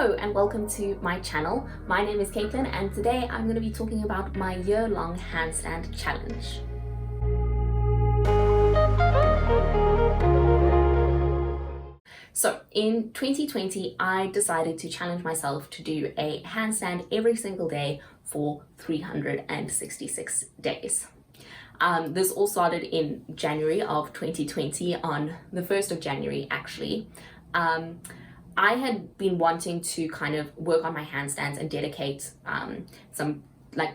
Hello and welcome to my channel. My name is Caitlin and today I'm going to be talking about my year-long handstand challenge. So in 2020, I decided to challenge myself to do a handstand every single day for 366 days. This all started in January of 2020, on the 1st of January actually. I had been wanting to kind of work on my handstands and dedicate some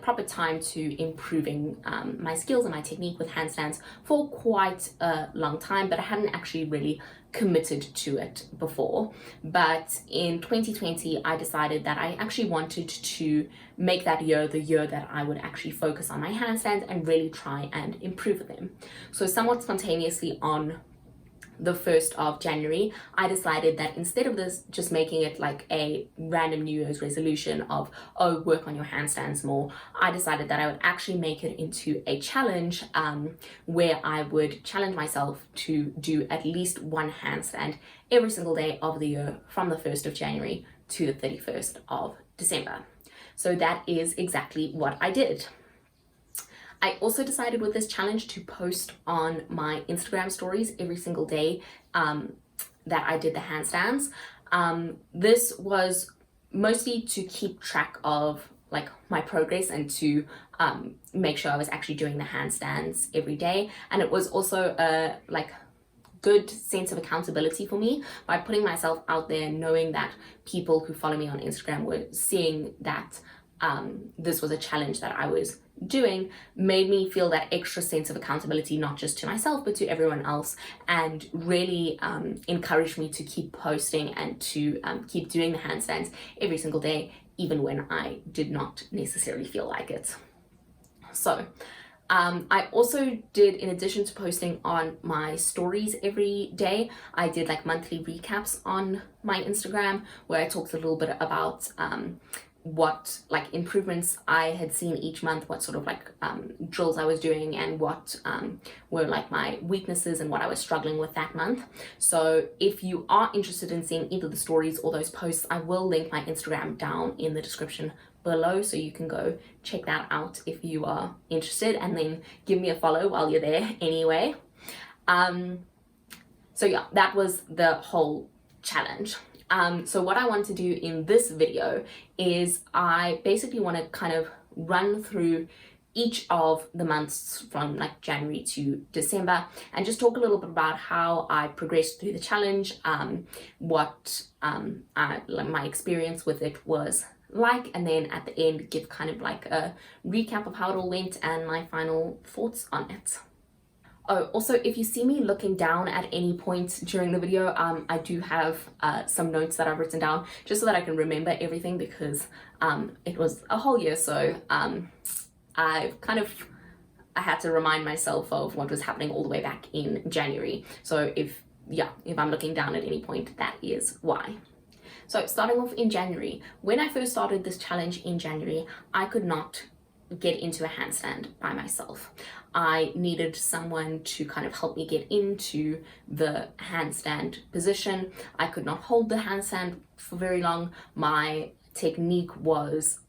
proper time to improving my skills and my technique with handstands for quite a long time, but I hadn't actually really committed to it before. But in 2020, I decided that I actually wanted to make that year the year that I would actually focus on my handstands and really try and improve them. So somewhat spontaneously on the 1st of January, I decided that instead of this just making it like a random New Year's resolution of, oh, work on your handstands more, I decided that I would actually make it into a challenge where I would challenge myself to do at least one handstand every single day of the year from the 1st of January to the 31st of December. So that is exactly what I did. I also decided with this challenge to post on my Instagram stories every single day that I did the handstands. This was mostly to keep track of my progress and to make sure I was actually doing the handstands every day. And it was also a good sense of accountability for me by putting myself out there, knowing that people who follow me on Instagram were seeing that this was a challenge that I was doing, made me feel that extra sense of accountability, not just to myself but to everyone else, and really encouraged me to keep posting and to keep doing the handstands every single day, even when I did not necessarily feel like it. So I also did, in addition to posting on my stories every day, I did monthly recaps on my Instagram where I talked a little bit about what improvements I had seen each month, what sort of drills I was doing, and what were my weaknesses and what I was struggling with that month. So if you are interested in seeing either the stories or those posts, I will link my Instagram down in the description below, so you can go check that out if you are interested, and then give me a follow while you're there anyway. So yeah, that was the whole challenge. So what I want to do in this video is I basically want to kind of run through each of the months from January to December and just talk a little bit about how I progressed through the challenge, what my experience with it was like, and then at the end give kind of a recap of how it all went and my final thoughts on it. Oh, also, if you see me looking down at any point during the video, I do have some notes that I've written down just so that I can remember everything, because it was a whole year, so I had to remind myself of what was happening all the way back in January. So if I'm looking down at any point, that is why. So starting off in January, when I first started this challenge in January, I could not get into a handstand by myself. I needed someone to kind of help me get into the handstand position. I could not hold the handstand for very long. My technique was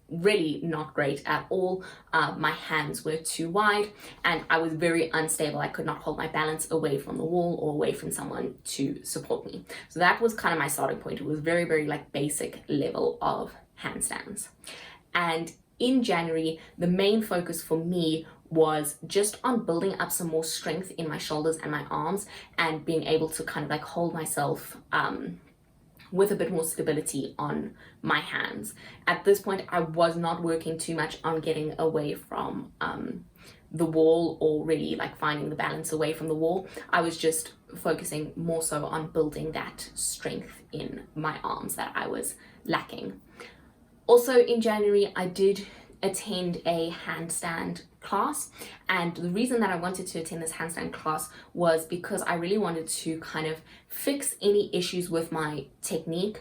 really not great at all. My hands were too wide and I was very unstable. I could not hold my balance away from the wall or away from someone to support me. So that was kind of my starting point. It was very, very basic level of handstands. And in January, the main focus for me was just on building up some more strength in my shoulders and my arms and being able to kind of hold myself with a bit more stability on my hands. At this point, I was not working too much on getting away from the wall or really finding the balance away from the wall. I was just focusing more so on building that strength in my arms that I was lacking. Also in January, I did attend a handstand class, and the reason that I wanted to attend this handstand class was because I really wanted to kind of fix any issues with my technique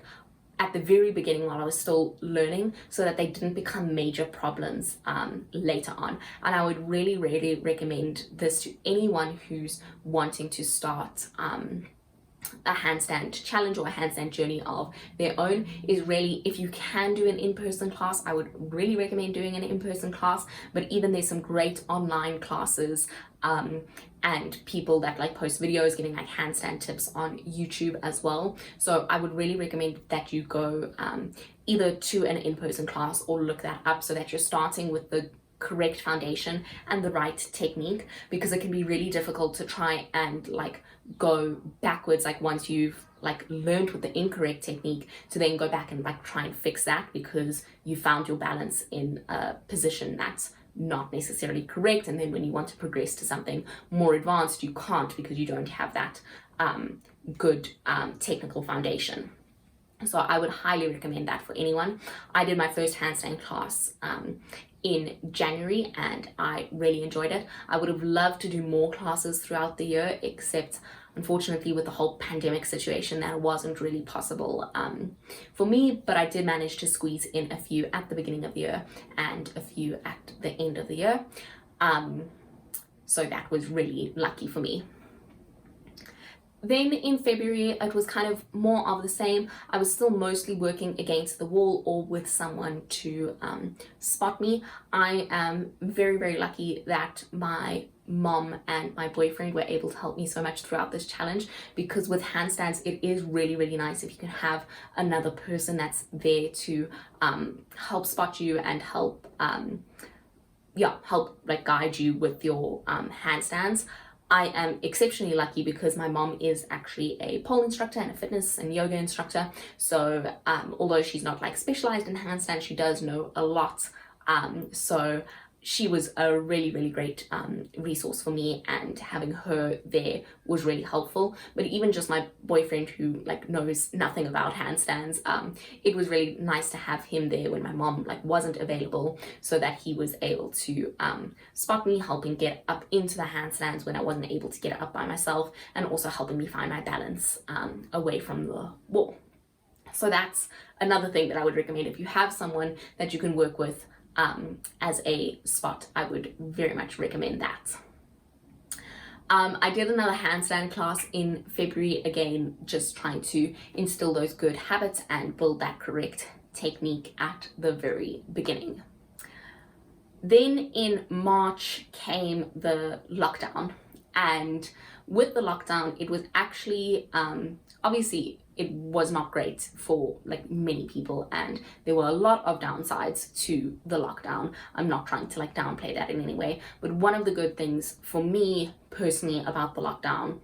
at the very beginning while I was still learning, so that they didn't become major problems later on. And I would really, really recommend this to anyone who's wanting to start a handstand challenge or a handstand journey of their own is really, if you can do an in-person class, I would really recommend doing an in-person class. But even there's some great online classes and people that like post videos giving like handstand tips on YouTube as well. So I would really recommend that you go either to an in-person class or look that up, so that you're starting with the correct foundation and the right technique, because it can be really difficult to try and like go backwards, like once you've like learned with the incorrect technique, to then go back and like try and fix that because you found your balance in a position that's not necessarily correct, and then when you want to progress to something more advanced you can't because you don't have that good technical foundation. So I would highly recommend that for anyone. I did my first handstand class in January and I really enjoyed it. I would have loved to do more classes throughout the year, except unfortunately with the whole pandemic situation that wasn't really possible for me, but I did manage to squeeze in a few at the beginning of the year and a few at the end of the year. So that was really lucky for me. Then in February, it was kind of more of the same. I was still mostly working against the wall or with someone to spot me. I am very, very lucky that my mom and my boyfriend were able to help me so much throughout this challenge, because with handstands, it is really, really nice if you can have another person that's there to help spot you and help like guide you with your handstands. I am exceptionally lucky because my mom is actually a pole instructor and a fitness and yoga instructor. So although she's not like specialized in handstand, she does know a lot. So she was a really, really great resource for me, and having her there was really helpful. But even just my boyfriend, who like knows nothing about handstands, it was really nice to have him there when my mom like wasn't available, so that he was able to spot me, helping get up into the handstands when I wasn't able to get up by myself, and also helping me find my balance away from the wall. So that's another thing that I would recommend. If you have someone that you can work with as a spot, I would very much recommend that. I did another handstand class in February, again just trying to instill those good habits and build that correct technique at the very beginning. Then in March came the lockdown, and with the lockdown it was actually obviously it was not great for like many people, and there were a lot of downsides to the lockdown. I'm not trying to like downplay that in any way, but one of the good things for me personally about the lockdown,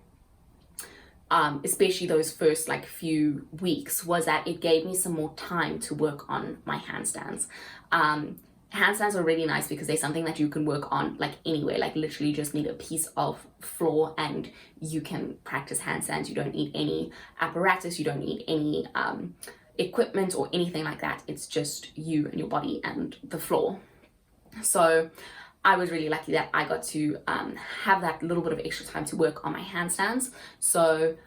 especially those first like few weeks, was that it gave me some more time to work on my handstands. Handstands are really nice because they're something that you can work on like anywhere, like literally just need a piece of floor and you can practice handstands. You don't need any apparatus, you don't need any equipment or anything like that. It's just you and your body and the floor. So I was really lucky that I got to have that little bit of extra time to work on my handstands. So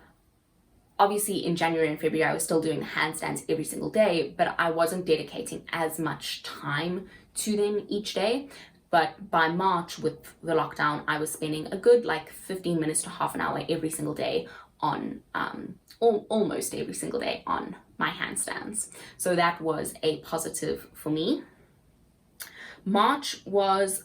obviously in January and February I was still doing the handstands every single day, but I wasn't dedicating as much time to them each day. But by March, with the lockdown, I was spending a good like 15 minutes to half an hour every single day on almost every single day on my handstands. So that was a positive for me. March was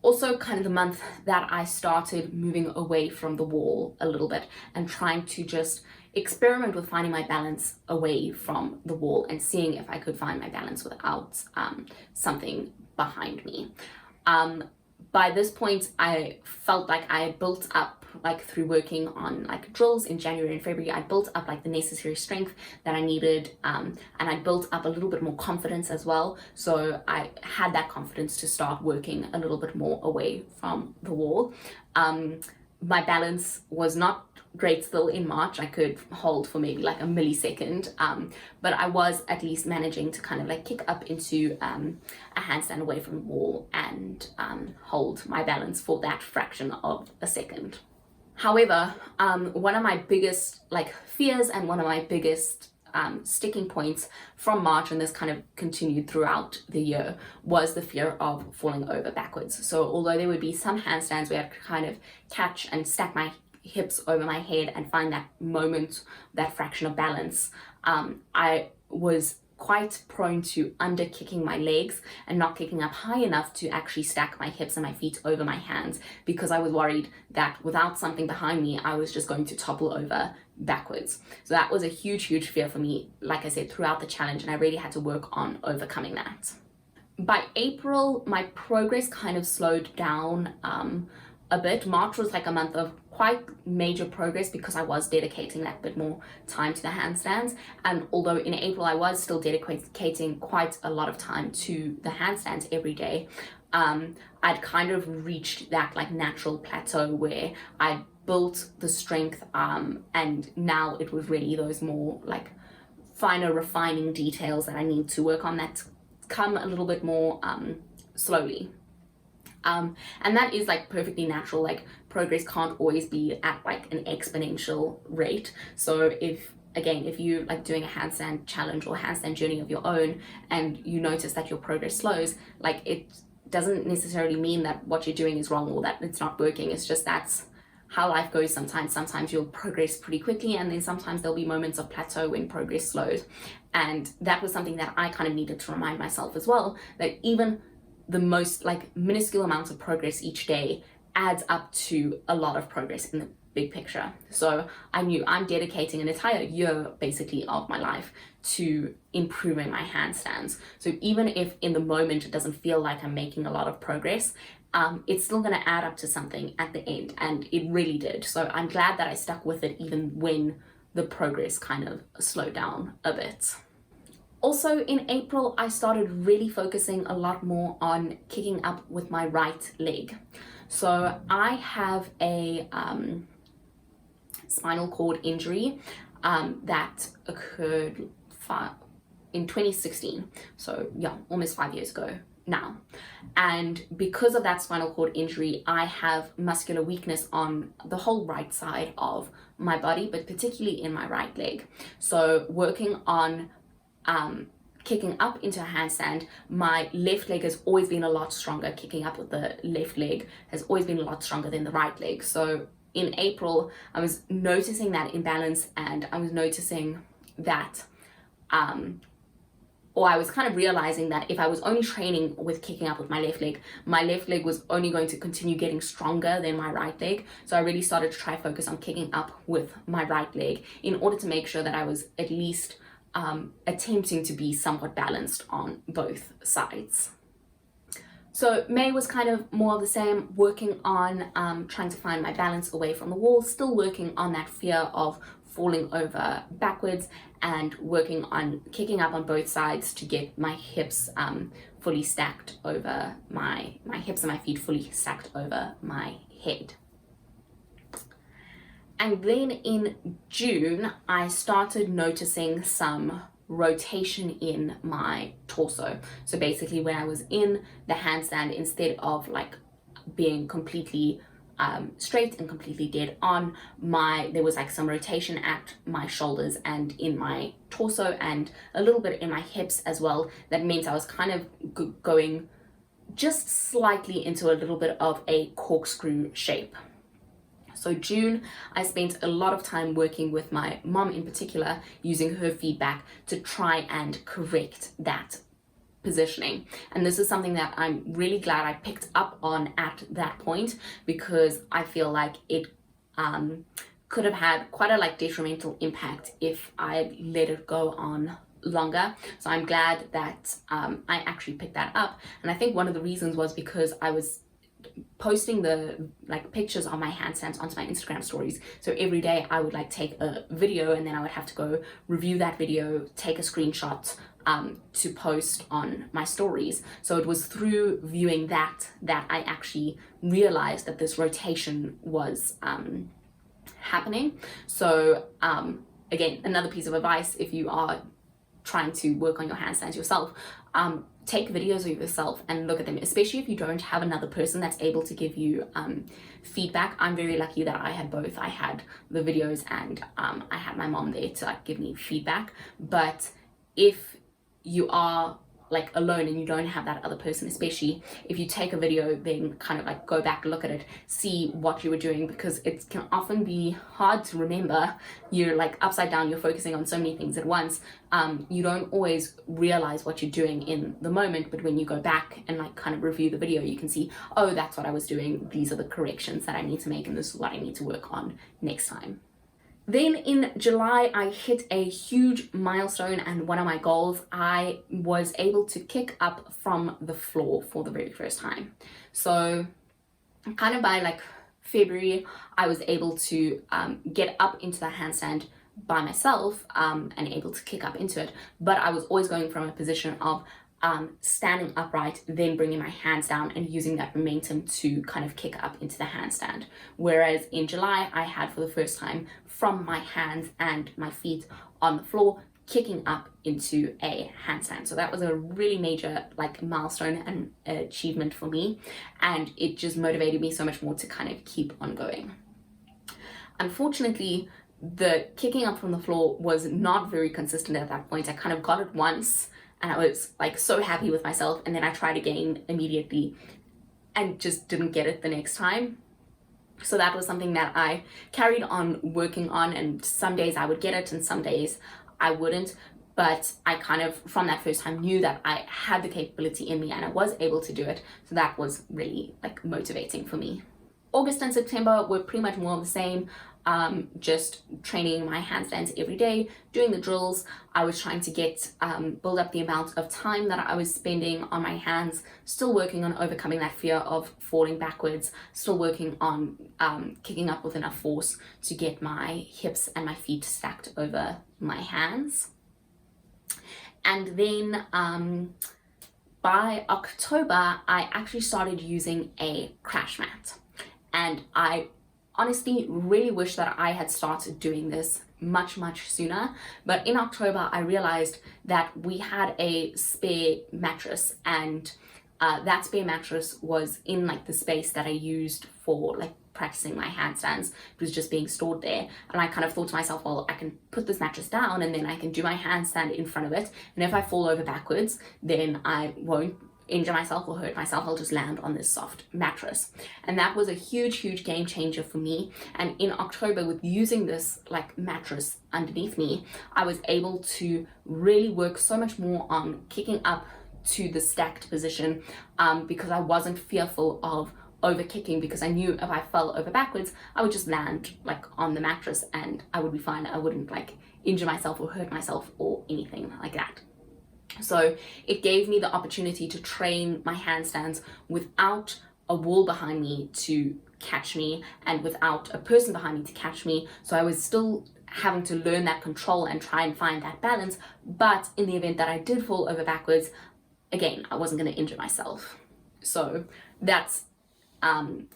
also kind of the month that I started moving away from the wall a little bit and trying to just experiment with finding my balance away from the wall and seeing if I could find my balance without something behind me. By this point, I felt like I had built up, like through working on like drills in January and February, I built up like the necessary strength that I needed, and I built up a little bit more confidence as well. So I had that confidence to start working a little bit more away from the wall. My balance was not great still in March. I could hold for maybe like a millisecond, but I was at least managing to kind of like kick up into a handstand away from the wall and hold my balance for that fraction of a second. However, one of my biggest like fears and one of my biggest sticking points from March, and this kind of continued throughout the year, was the fear of falling over backwards. So although there would be some handstands where I could kind of catch and stack my hips over my head and find that moment, that fraction of balance, I was quite prone to under kicking my legs and not kicking up high enough to actually stack my hips and my feet over my hands, because I was worried that without something behind me, I was just going to topple over backwards. So that was a huge fear for me, like I said, throughout the challenge, and I really had to work on overcoming that. By April, my progress kind of slowed down a bit. March was like a month of quite major progress because I was dedicating that bit more time to the handstands, and although in April I was still dedicating quite a lot of time to the handstands every day, I'd kind of reached that like natural plateau where I built the strength, and now it was really those more like finer refining details that I need to work on that come a little bit more slowly. And that is like perfectly natural. Like progress can't always be at like an exponential rate. So if you like doing a handstand challenge or handstand journey of your own and you notice that your progress slows, like it doesn't necessarily mean that what you're doing is wrong or that it's not working. It's just that's how life goes sometimes. Sometimes you'll progress pretty quickly, and then sometimes there'll be moments of plateau when progress slows. And that was something that I kind of needed to remind myself as well, that even the most like minuscule amounts of progress each day adds up to a lot of progress in the big picture. So I knew I'm dedicating an entire year basically of my life to improving my handstands. So even if in the moment it doesn't feel like I'm making a lot of progress, it's still going to add up to something at the end, and it really did. So I'm glad that I stuck with it even when the progress kind of slowed down a bit. Also in April, I started really focusing a lot more on kicking up with my right leg. So I have a spinal cord injury that occurred in 2016. So yeah, almost 5 years ago now. And because of that spinal cord injury, I have muscular weakness on the whole right side of my body, but particularly in my right leg. So working on kicking up into a handstand, my left leg has always been a lot stronger. Kicking up with the left leg has always been a lot stronger than the right leg. So in April, I was noticing that imbalance, and I was noticing that or I was kind of realizing that if I was only training with kicking up with my left leg was only going to continue getting stronger than my right leg. So I really started to try focus on kicking up with my right leg in order to make sure that I was at least attempting to be somewhat balanced on both sides. So May was kind of more of the same, working on trying to find my balance away from the wall, still working on that fear of falling over backwards, and working on kicking up on both sides to get my hips fully stacked over my hips and my feet fully stacked over my head. And then in June, I started noticing some rotation in my torso. So basically when I was in the handstand, instead of like being completely straight and completely dead on, there was like some rotation at my shoulders and in my torso and a little bit in my hips as well. That meant I was kind of going just slightly into a little bit of a corkscrew shape. So June, I spent a lot of time working with my mom in particular, using her feedback to try and correct that positioning. And this is something that I'm really glad I picked up on at that point, because I feel like it could have had quite a like detrimental impact if I let it go on longer. So I'm glad that I actually picked that up. And I think one of the reasons was because I was posting the like pictures on my handstands onto my Instagram stories. So every day I would like take a video, and then I would have to go review that video, take a screenshot to post on my stories. So it was through viewing that I actually realized that this rotation was happening. So again, another piece of advice, if you are trying to work on your handstands yourself, take videos of yourself and look at them, especially if you don't have another person that's able to give you feedback. I'm very lucky that I had both. I had the videos and I had my mom there to like give me feedback. But if you are like alone and you don't have that other person, especially if you take a video, then kind of like go back, look at it, see what you were doing, because it can often be hard to remember. You're like upside down, you're focusing on so many things at once. You don't always realize what you're doing in the moment, but when you go back and like kind of review the video, you can see, oh, that's what I was doing, these are the corrections that I need to make, and this is what I need to work on next time. Then in July, I hit a huge milestone, and one of my goals, I was able to kick up from the floor for the very first time. So kind of by like February, I was able to get up into the handstand by myself and able to kick up into it, but I was always going from a position of standing upright, then bringing my hands down and using that momentum to kind of kick up into the handstand. Whereas in July, I had for the first time from my hands and my feet on the floor, kicking up into a handstand. So that was a really major like milestone and achievement for me, and it just motivated me so much more to kind of keep on going. Unfortunately, the kicking up from the floor was not very consistent at that point. I kind of got it once and I was like so happy with myself, and then I tried again immediately and just didn't get it the next time. So that was something that I carried on working on, and some days I would get it and some days I wouldn't, but I kind of from that first time knew that I had the capability in me and I was able to do it. So that was really like motivating for me. August and September were pretty much more of the same. Just training my handstands every day, doing the drills. I was trying to get build up the amount of time that I was spending on my hands, still working on overcoming that fear of falling backwards, still working on kicking up with enough force to get my hips and my feet stacked over my hands. And then by October, I actually started using a crash mat, and I honestly really wish that I had started doing this much sooner. But in October, I realized that we had a spare mattress, and that spare mattress was in like the space that I used for like practicing my handstands. It was just being stored there, and I kind of thought to myself, well, I can put this mattress down and then I can do my handstand in front of it, and if I fall over backwards, then I won't injure myself or hurt myself, I'll just land on this soft mattress. And that was a huge game changer for me. And in October, with using this like mattress underneath me, I was able to really work so much more on kicking up to the stacked position, because I wasn't fearful of over kicking, because I knew if I fell over backwards, I would just land like on the mattress and I would be fine. I wouldn't like injure myself or hurt myself or anything like that. So it gave me the opportunity to train my handstands without a wall behind me to catch me and without a person behind me to catch me. So I was still having to learn that control and try and find that balance. But in the event that I did fall over backwards, again, I wasn't going to injure myself. So that's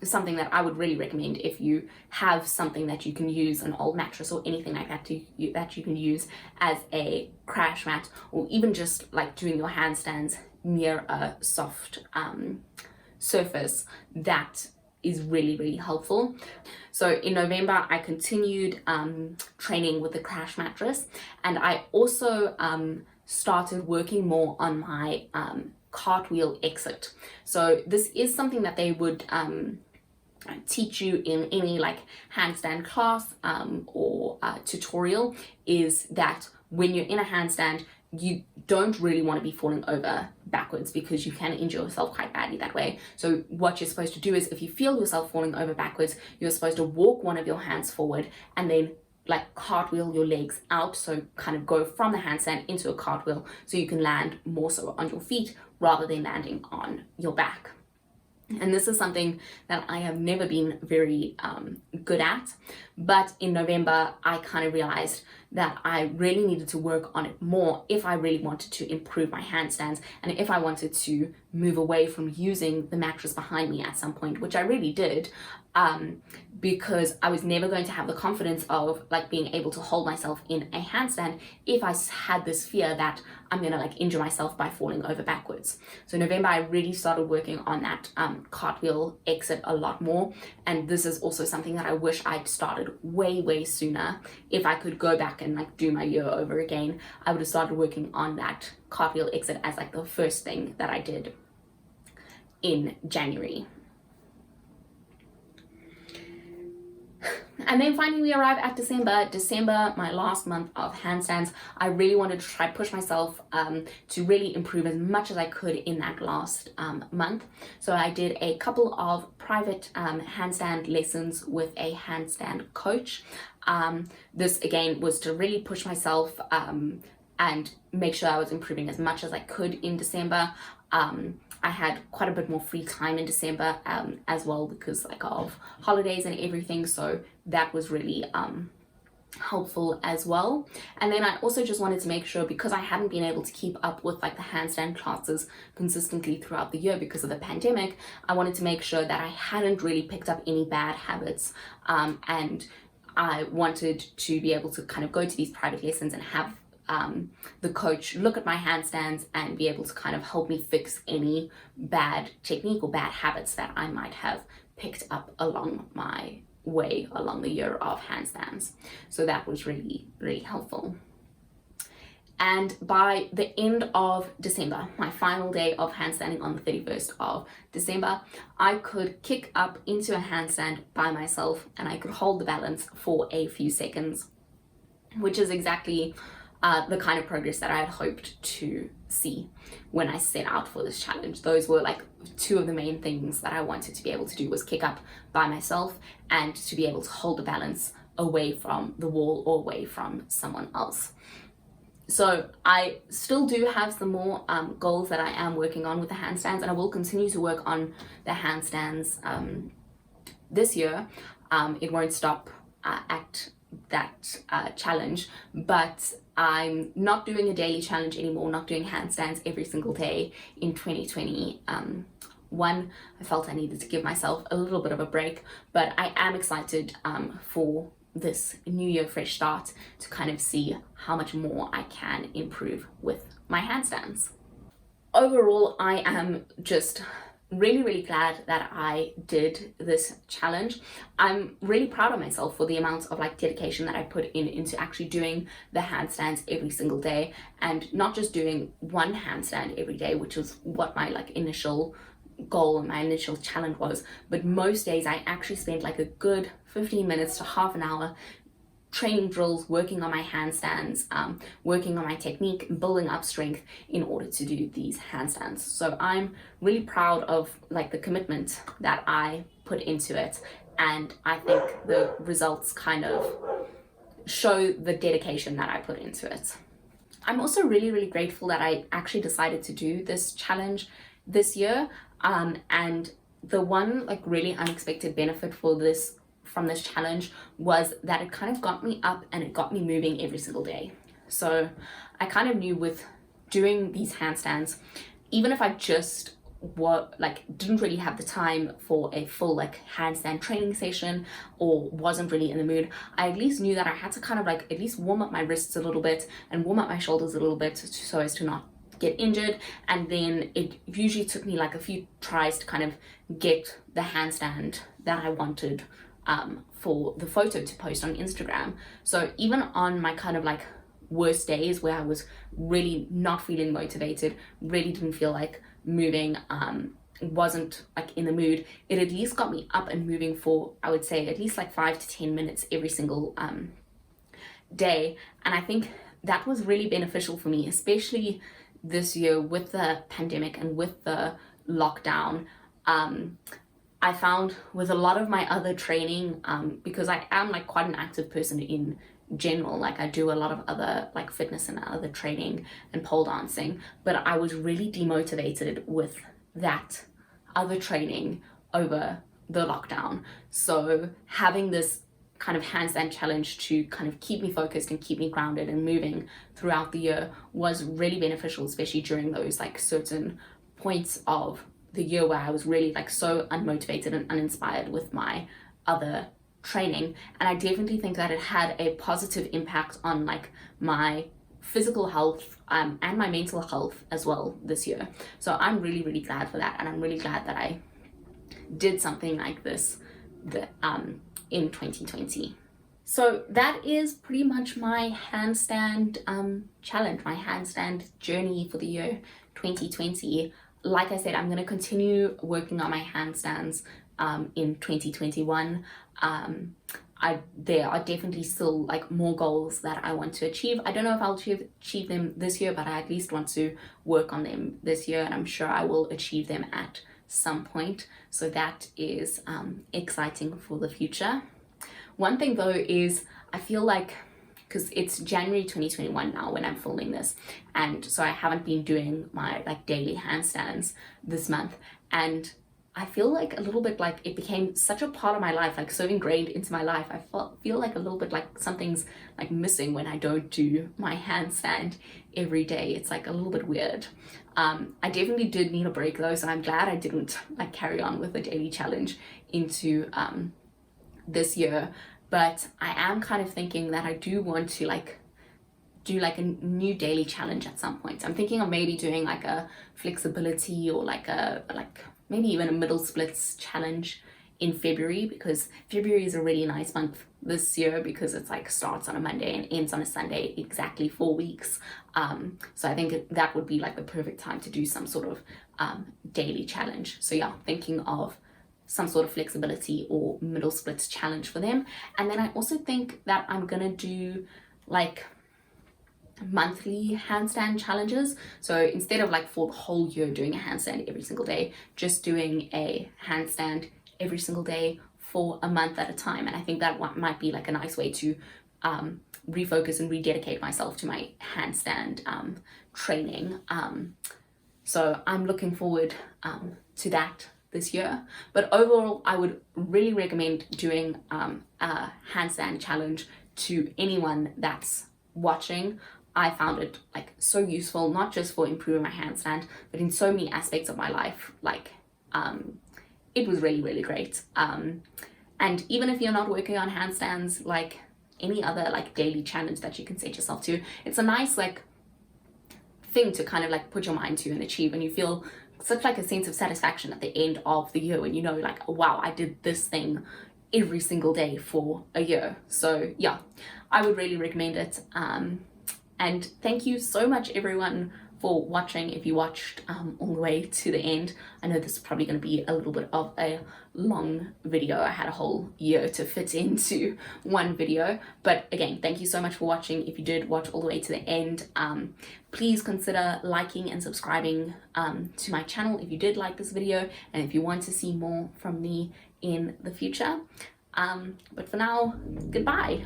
something that I would really recommend if you have something that you can use, an old mattress or anything like that that you can use as a crash mat, or even just like doing your handstands near a soft surface. That is really helpful. So in November, I continued training with the crash mattress, and I also started working more on my cartwheel exit. So this is something that they would teach you in any like handstand class or tutorial, is that when you're in a handstand, you don't really want to be falling over backwards, because you can injure yourself quite badly that way. So what you're supposed to do is, if you feel yourself falling over backwards, you're supposed to walk one of your hands forward and then like cartwheel your legs out, so kind of go from the handstand into a cartwheel, so you can land more so on your feet rather than landing on your back. And this is something that I have never been very good at, but in November I kind of realized that I really needed to work on it more if I really wanted to improve my handstands, and if I wanted to move away from using the mattress behind me at some point, which I really did, because I was never going to have the confidence of like being able to hold myself in a handstand if I had this fear that I'm gonna like injure myself by falling over backwards. So in November, I really started working on that cartwheel exit a lot more, and this is also something that I wish I'd started way sooner. If I could go back and like do my year over again, I would have started working on that cartwheel exit as like the first thing that I did in January. And then finally we arrive at December, my last month of handstands. I really wanted to try push myself to really improve as much as I could in that last month. So I did a couple of private handstand lessons with a handstand coach. This again was to really push myself and make sure I was improving as much as I could in December. I had quite a bit more free time in December as well because like of holidays and everything, so that was really helpful as well. And then I also just wanted to make sure, because I hadn't been able to keep up with like the handstand classes consistently throughout the year because of the pandemic, I wanted to make sure that I hadn't really picked up any bad habits, and I wanted to be able to kind of go to these private lessons and have the coach look at my handstands and be able to kind of help me fix any bad technique or bad habits that I might have picked up along my way along the year of handstands. So that was really, really helpful. And by the end of December, my final day of handstanding on the 31st of December, I could kick up into a handstand by myself and I could hold the balance for a few seconds, which is exactly the kind of progress that I had hoped to see when I set out for this challenge. Those were like two of the main things that I wanted to be able to do, was kick up by myself and to be able to hold the balance away from the wall or away from someone else. So I still do have some more goals that I am working on with the handstands, and I will continue to work on the handstands this year. It won't stop at that challenge, but I'm not doing a daily challenge anymore, not doing handstands every single day in 2021. I felt I needed to give myself a little bit of a break, but I am excited for this new year fresh start to kind of see how much more I can improve with my handstands. Overall, I am just really, really glad that I did this challenge. I'm really proud of myself for the amount of like dedication that I put into actually doing the handstands every single day, and not just doing one handstand every day, which was what my like initial goal and my initial challenge was, but most days I actually spent like a good 15 minutes to half an hour training drills, working on my handstands, working on my technique, building up strength in order to do these handstands. So I'm really proud of like the commitment that I put into it, and I think the results kind of show the dedication that I put into it. I'm also really, really grateful that I actually decided to do this challenge this year, and the one like really unexpected benefit from this challenge was that it kind of got me up and it got me moving every single day. So I kind of knew with doing these handstands, even if I just didn't really have the time for a full like handstand training session or wasn't really in the mood, I at least knew that I had to kind of like at least warm up my wrists a little bit and warm up my shoulders a little bit so as to not get injured. And then it usually took me like a few tries to kind of get the handstand that I wanted for the photo to post on Instagram. So even on my kind of like worst days where I was really not feeling motivated, really didn't feel like moving, wasn't like in the mood, it at least got me up and moving for, I would say, at least like 5 to 10 minutes every single day. And I think that was really beneficial for me, especially this year with the pandemic and with the lockdown. I found with a lot of my other training, because I am like quite an active person in general, like I do a lot of other like fitness and other training and pole dancing, but I was really demotivated with that other training over the lockdown. So having this kind of handstand challenge to kind of keep me focused and keep me grounded and moving throughout the year was really beneficial, especially during those like certain points of the year where I was really like so unmotivated and uninspired with my other training. And I definitely think that it had a positive impact on like my physical health and my mental health as well this year. So I'm really, really glad for that, and I'm really glad that I did something like this in 2020. So that is pretty much my handstand challenge, my handstand journey for the year 2020. Like I said, I'm going to continue working on my handstands in 2021. There are definitely still like more goals that I want to achieve. I don't know if I'll achieve them this year, but I at least want to work on them this year, and I'm sure I will achieve them at some point. So that is exciting for the future. One thing though is I feel like, because it's January 2021 now when I'm filming this, and so I haven't been doing my like daily handstands this month, and I feel like a little bit like it became such a part of my life, like so ingrained into my life. I feel like a little bit like something's like missing when I don't do my handstand every day. It's like a little bit weird. I definitely did need a break though, so I'm glad I didn't like carry on with the daily challenge into this year. But I am kind of thinking that I do want to like do like a new daily challenge at some point. I'm thinking of maybe doing like a flexibility or like maybe even a middle splits challenge in February, because February is a really nice month this year because it's like starts on a Monday and ends on a Sunday, exactly 4 weeks. So I think that would be like the perfect time to do some sort of daily challenge. So yeah, thinking of some sort of flexibility or middle splits challenge for them. And then I also think that I'm gonna do like monthly handstand challenges. So instead of like for the whole year doing a handstand every single day, just doing a handstand every single day for a month at a time. And I think that might be like a nice way to refocus and rededicate myself to my handstand training. So I'm looking forward to that this year. But overall, I would really recommend doing a handstand challenge to anyone that's watching. I found it like so useful, not just for improving my handstand, but in so many aspects of my life. Like it was really, really great. And even if you're not working on handstands, like any other like daily challenge that you can set yourself to, it's a nice like thing to kind of like put your mind to and achieve, and you feel such like a sense of satisfaction at the end of the year when you know like, oh, wow, I did this thing every single day for a year. So yeah, I would really recommend it. And thank you so much everyone for watching. If you watched all the way to the end, I know this is probably going to be a little bit of a long video. I had a whole year to fit into one video, but again, thank you so much for watching. If you did watch all the way to the end, please consider liking and subscribing to my channel if you did like this video and if you want to see more from me in the future. But for now, goodbye.